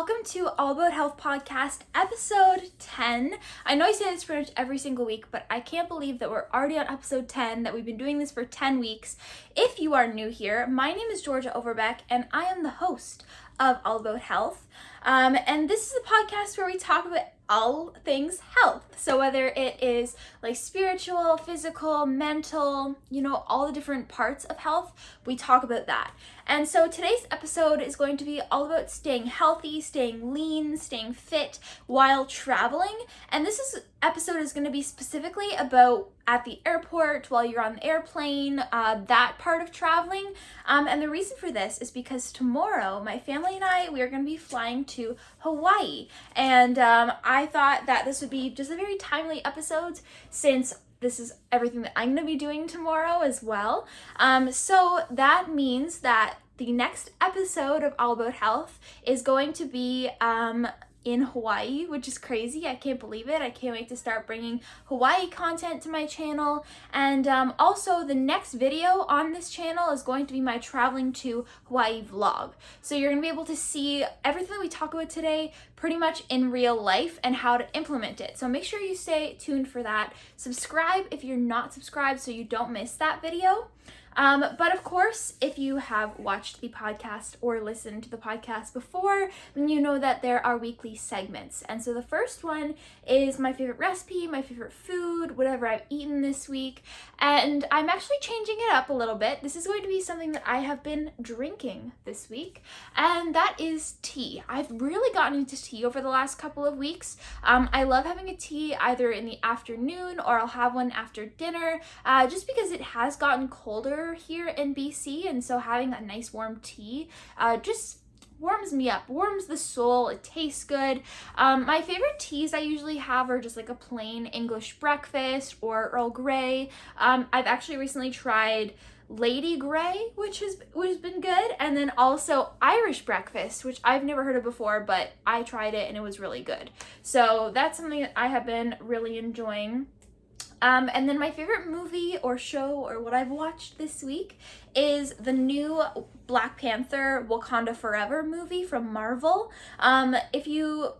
welcome to All About Health Podcast, episode 10. I know I say this pretty much every single week, but I can't believe that we're already on episode 10, that we've been doing this for 10 weeks. If you are new here, my name is Georgia Overbeck, and I am the host of All About Health. And this is a podcast where we talk about all things health. So whether it is like spiritual, physical, mental, all the different parts of health, we talk about that. And so today's episode is going to be all about staying healthy, staying lean, staying fit while traveling. And episode is going to be specifically about at the airport, while you're on the airplane, that part of traveling. And the reason for this is because tomorrow, my family and we are going to be flying to Hawaii. And I thought that this would be just a very timely episode since this is everything that I'm going to be doing tomorrow as well. So that means that the next episode of All About Health is going to be in Hawaii, which is crazy. I can't believe it. I can't wait to start bringing Hawaii content to my channel. And also the next video on this channel is going to be my traveling to Hawaii vlog. So you're going to be able to see everything that we talk about today pretty much in real life and how to implement it. So make sure you stay tuned for that. Subscribe if you're not subscribed so you don't miss that video. But of course, if you have watched the podcast or listened to the podcast before, then you know that there are weekly segments. And so the first one is my favorite recipe, my favorite food, whatever I've eaten this week. And I'm actually changing it up a little bit. This is going to be something that I have been drinking this week, and that is tea. I've really gotten into tea over the last couple of weeks. I love having a tea either in the afternoon or I'll have one after dinner, just because it has gotten colder here in BC, and so having that nice warm tea just warms me up, warms the soul. It tastes good. My favorite teas I usually have are just like a plain English breakfast or Earl Grey. I've actually recently tried Lady Grey, which has been good, and then also Irish breakfast, which I've never heard of before, but I tried it and it was really good. So that's something that I have been really enjoying. And then my favorite movie or show or what I've watched this week is the new Black Panther Wakanda Forever movie from Marvel. If you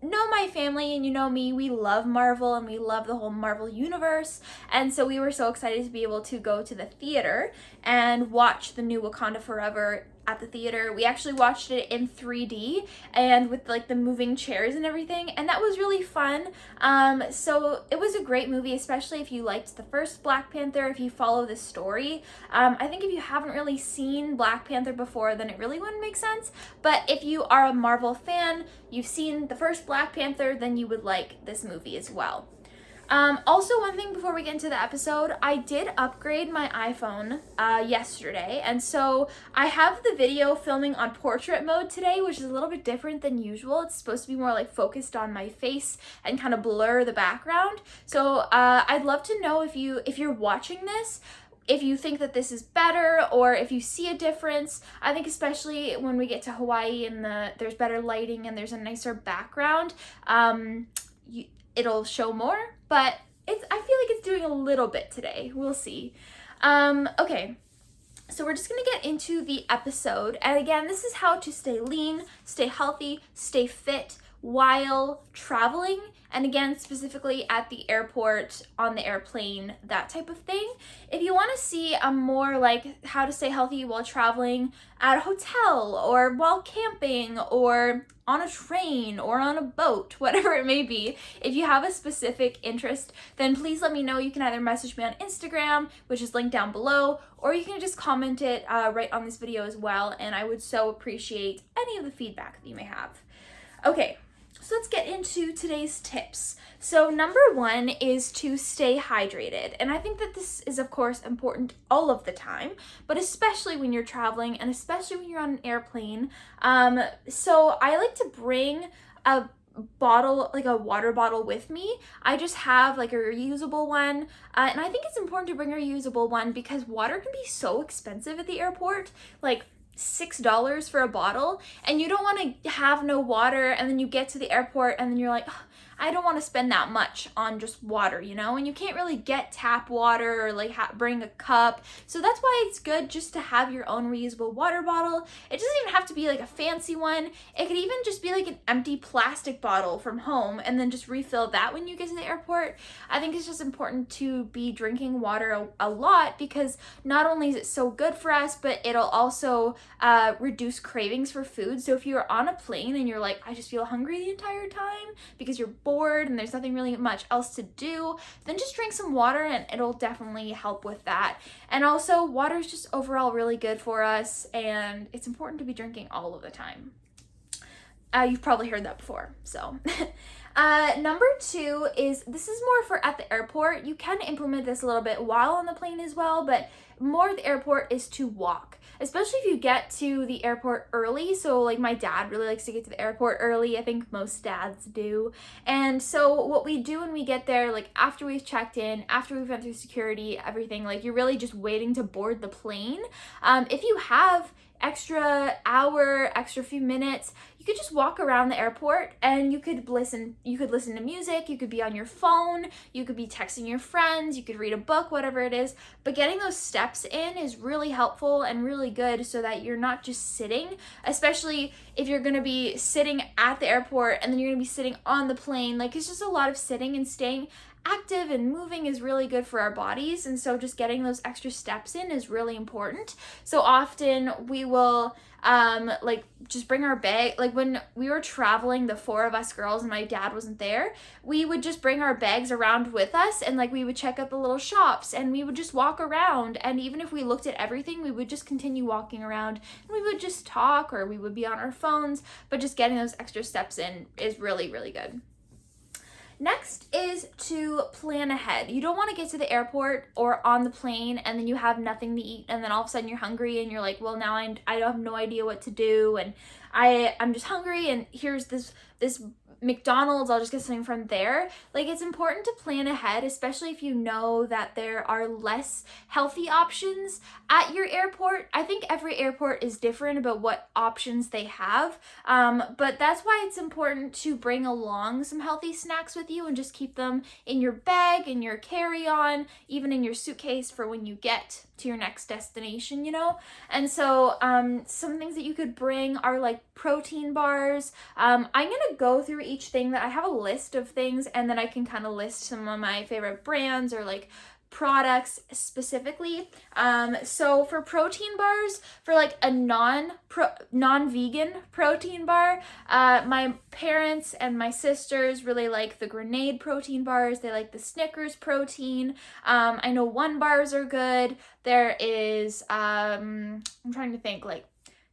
know my family and you know me, we love Marvel and we love the whole Marvel universe, and so we were so excited to be able to go to the theater and watch the new Wakanda Forever at the theater. We actually watched it in 3D and with like the moving chairs and everything, and that was really fun. So it was a great movie, especially if you liked the first Black Panther, if you follow the story. I think if you haven't really seen Black Panther before, then it really wouldn't make sense, but if you are a Marvel fan, you've seen the first Black Panther, then you would like this movie as well. Also, one thing before we get into the episode, I did upgrade my iPhone yesterday, and so I have the video filming on portrait mode today, which is a little bit different than usual. It's supposed to be more like focused on my face and kind of blur the background. So I'd love to know if you're watching this, if you think that this is better or if you see a difference. I think especially when we get to Hawaii and there's better lighting and there's a nicer background, it'll show more, but I feel like it's doing a little bit today. We'll see. Okay, so we're just gonna get into the episode. And again, this is how to stay lean, stay healthy, stay fit while traveling. And again, specifically at the airport, on the airplane, that type of thing. If you want to see a more like how to stay healthy while traveling at a hotel or while camping or on a train or on a boat, whatever it may be, if you have a specific interest, then please let me know. You can either message me on Instagram, which is linked down below, or you can just comment it right on this video as well, and I would so appreciate any of the feedback that you may have. Okay. So let's get into today's tips. So number one is to stay hydrated. And I think that this is, of course, important all of the time, but especially when you're traveling and especially when you're on an airplane. So I like to bring a bottle, like a water bottle with me. I just have like a reusable one. And I think it's important to bring a reusable one because water can be so expensive at the airport. Like $6 for a bottle, and you don't want to have no water and then you get to the airport and then you're like, oh, I don't want to spend that much on just water, you know, and you can't really get tap water or like bring a cup. So that's why it's good just to have your own reusable water bottle. It doesn't even have to be like a fancy one. It could even just be like an empty plastic bottle from home and then just refill that when you get to the airport. I think it's just important to be drinking water a lot, because not only is it so good for us, but it'll also reduce cravings for food. So if you're on a plane and you're like, I just feel hungry the entire time because you're bored and there's nothing really much else to do, then just drink some water and it'll definitely help with that. And also, water is just overall really good for us, and it's important to be drinking all of the time. You've probably heard that before, so. Number 2 is, this is more for at the airport. You can implement this a little bit while on the plane as well, but more at the airport is to walk, especially if you get to the airport early. So like my dad really likes to get to the airport early. I think most dads do. And so what we do when we get there, like after we've checked in, after we've went through security, everything, like you're really just waiting to board the plane. If you have extra hour, extra few minutes, you could just walk around the airport and you could listen to music, you could be on your phone, you could be texting your friends, you could read a book, whatever it is. But getting those steps in is really helpful and really good, so that you're not just sitting, especially if you're going to be sitting at the airport and then you're going to be sitting on the plane. Like, it's just a lot of sitting, and staying active and moving is really good for our bodies. And so just getting those extra steps in is really important. So often we will like just bring our bag. Like when we were traveling, the 4 of us girls and my dad wasn't there, we would just bring our bags around with us, and like we would check out the little shops and we would just walk around. And even if we looked at everything, we would just continue walking around and we would just talk, or we would be on our phones. But just getting those extra steps in is really, really good. Next is to plan ahead. You don't want to get to the airport or on the plane and then you have nothing to eat, and then all of a sudden you're hungry and you're like, well, now I have no idea what to do, and I'm just hungry, and here's this McDonald's, I'll just get something from there. Like, it's important to plan ahead, especially if you know that there are less healthy options at your airport. I think every airport is different about what options they have, but that's why it's important to bring along some healthy snacks with you and just keep them in your bag, in your carry-on, even in your suitcase for when you get to your next destination, you know? And so some things that you could bring are like protein bars. I'm gonna go through each thing, that I have a list of things, and then I can kind of list some of my favorite brands or like products specifically. So for protein bars, for like a non-vegan protein bar, my parents and my sisters really like the Grenade protein bars. They like the Snickers protein. I know One bars are good. There is I'm trying to think, like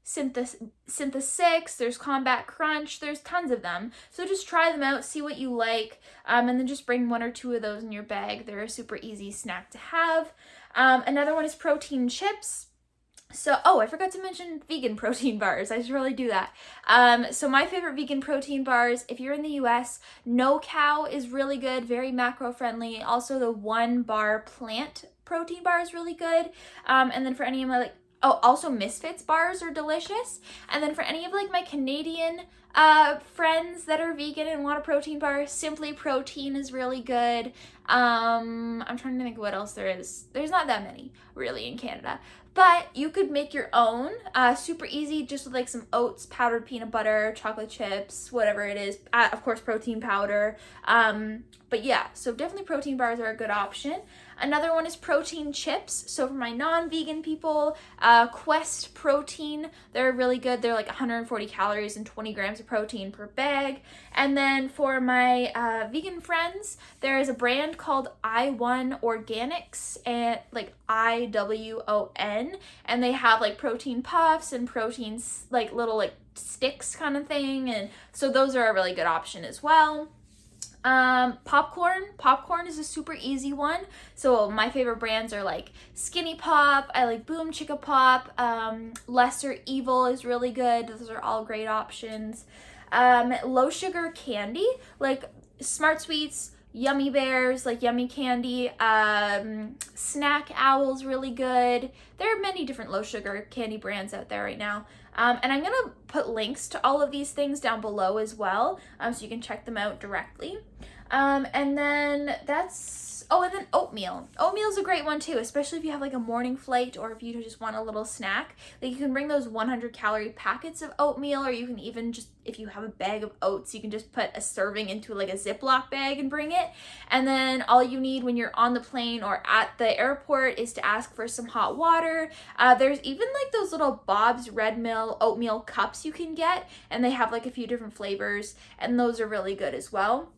Synthesix, there's Combat Crunch, there's tons of them. So just try them out, see what you like, and then just bring 1 or 2 of those in your bag. They're a super easy snack to have. Another one is protein chips. So, I forgot to mention vegan protein bars. I should really do that. So my favorite vegan protein bars, if you're in the US, No Cow is really good, very macro friendly. Also the One Bar plant protein bar is really good. And then for any of my also Misfits bars are delicious. And then for any of like my Canadian friends that are vegan and want a protein bar, Simply Protein is really good. I'm trying to think what else there is. There's not that many really in Canada, but you could make your own, super easy, just with like some oats, powdered peanut butter, chocolate chips, whatever it is, of course protein powder. But yeah, so definitely protein bars are a good option. Another one is protein chips. So for my non-vegan people, Quest Protein, they're really good. They're like 140 calories and 20 grams of protein per bag. And then for my vegan friends, there is a brand called I1 Organics, and like IWON, and they have like protein puffs and proteins, like little like sticks kind of thing. And so those are a really good option as well. Popcorn is a super easy one. So my favorite brands are like Skinny Pop, I like Boom Chicka Pop, Lesser Evil is really good. Those are all great options. Low sugar candy, like Smart Sweets, Yummy Bears, like Yummy Candy, Snack Owl's really good. There are many different low sugar candy brands out there right now. And I'm gonna put links to all of these things down below as well, so you can check them out directly. And then and then oatmeal. Oatmeal is a great one too, especially if you have like a morning flight or if you just want a little snack. Like you can bring those 100 calorie packets of oatmeal, or you can even just, if you have a bag of oats, you can just put a serving into like a Ziploc bag and bring it. And then all you need when you're on the plane or at the airport is to ask for some hot water. There's even like those little Bob's Red Mill oatmeal cups you can get, and they have like a few different flavors, and those are really good as well.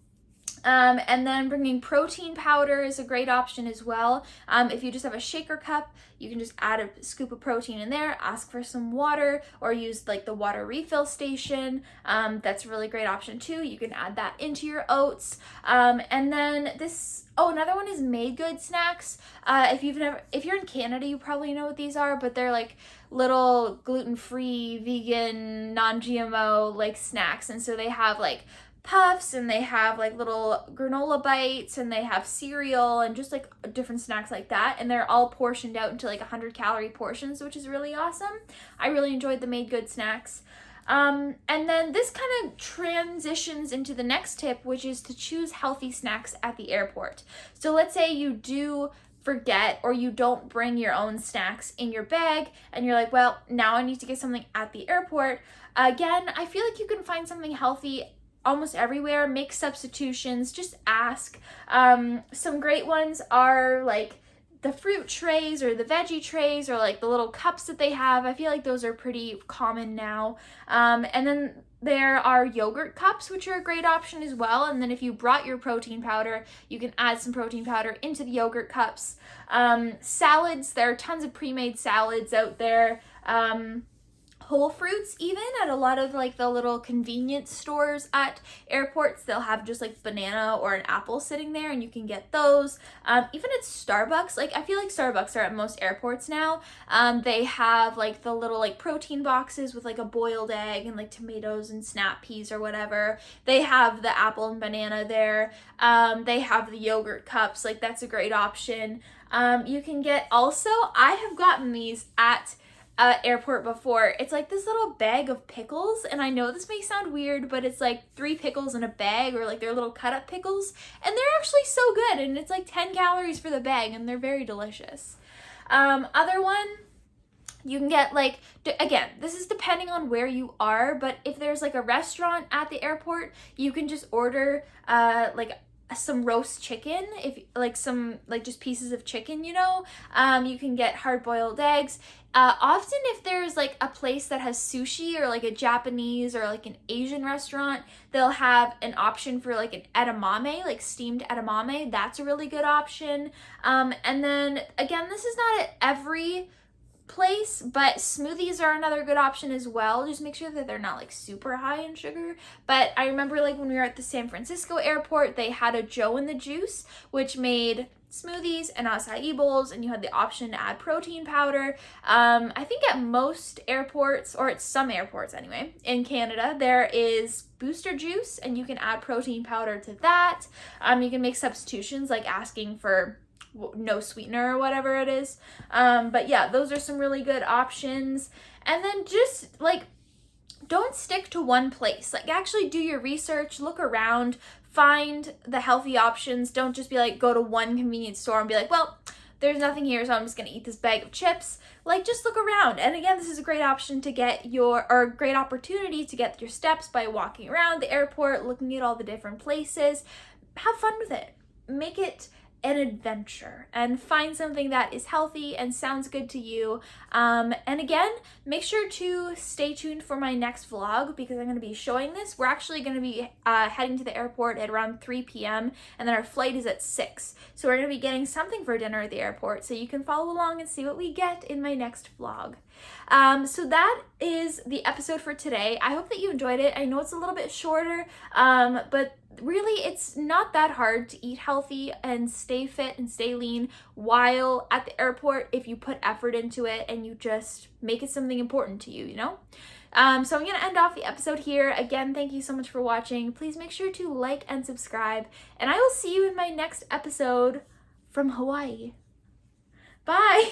And then bringing protein powder is a great option as well. If you just have a shaker cup, you can just add a scoop of protein in there, ask for some water, or use like the water refill station. That's a really great option too. You can add that into your oats. And then another one is Made Good snacks. If you're in Canada, you probably know what these are, but they're like little gluten-free, vegan, non-GMO like snacks. And so they have like puffs, and they have like little granola bites, and they have cereal and just like different snacks like that, and they're all portioned out into like 100 calorie portions, which is really awesome. I really enjoyed the Made Good snacks. And then this kind of transitions into the next tip, which is to choose healthy snacks at the airport. So let's say you do forget or you don't bring your own snacks in your bag, and you're like, well, now I need to get something at the airport. Again, I feel like you can find something healthy almost everywhere. Make substitutions, just ask. Some great ones are like the fruit trays or the veggie trays, or like the little cups that they have. I feel like those are pretty common now. And then there are yogurt cups, which are a great option as well. And then if you brought your protein powder, you can add some protein powder into the yogurt cups. Salads, there are tons of pre-made salads out there. Whole fruits, even at a lot of like the little convenience stores at airports, they'll have just like banana or an apple sitting there, and you can get those. Even at Starbucks, like I feel like Starbucks are at most airports now. They have like the little like protein boxes with like a boiled egg and like tomatoes and snap peas or whatever. They have the apple and banana there. They have the yogurt cups, like that's a great option. You can get also, I have gotten these at airport before. It's like this little bag of pickles, and I know this may sound weird, but it's like 3 pickles in a bag, or like they're little cut up pickles, and they're actually so good, and it's like 10 calories for the bag, and they're very delicious. Other one, you can get like, again, this is depending on where you are, but if there's like a restaurant at the airport, you can just order like some roast chicken, if like some like just pieces of chicken, you can get hard-boiled eggs. Often if there's like a place that has sushi, or like a Japanese or like an Asian restaurant, they'll have an option for like an edamame, like steamed edamame. That's a really good option. And then again, this is not at every place, but smoothies are another good option as well. Just make sure that they're not like super high in sugar. But I remember like when we were at the San Francisco airport, they had a Joe and the Juice, which made smoothies and acai bowls, and you had the option to add protein powder. I think at most airports, or at some airports anyway, in Canada, there is Booster Juice, and you can add protein powder to that. You can make substitutions, like asking for no sweetener or whatever it is. But yeah, those are some really good options. And then just like, don't stick to one place. Like actually do your research, look around, find the healthy options. Don't just be like, go to one convenience store and be like, well, there's nothing here, so I'm just gonna eat this bag of chips. Like, just look around. And again, this is a great option to get a great opportunity to get your steps by walking around the airport, looking at all the different places. Have fun with it. Make it an adventure, and find something that is healthy and sounds good to you. And again, make sure to stay tuned for my next vlog, because I'm going to be showing this. We're actually going to be heading to the airport at around 3 p.m. and then our flight is at 6. So we're going to be getting something for dinner at the airport, so you can follow along and see what we get in my next vlog. So that is the episode for today. I hope that you enjoyed it. I know it's a little bit shorter, but really, it's not that hard to eat healthy and stay fit and stay lean while at the airport if you put effort into it and you just make it something important to you, you know? So I'm going to end off the episode here. Again, thank you so much for watching. Please make sure to like and subscribe, and I will see you in my next episode from Hawaii. Bye!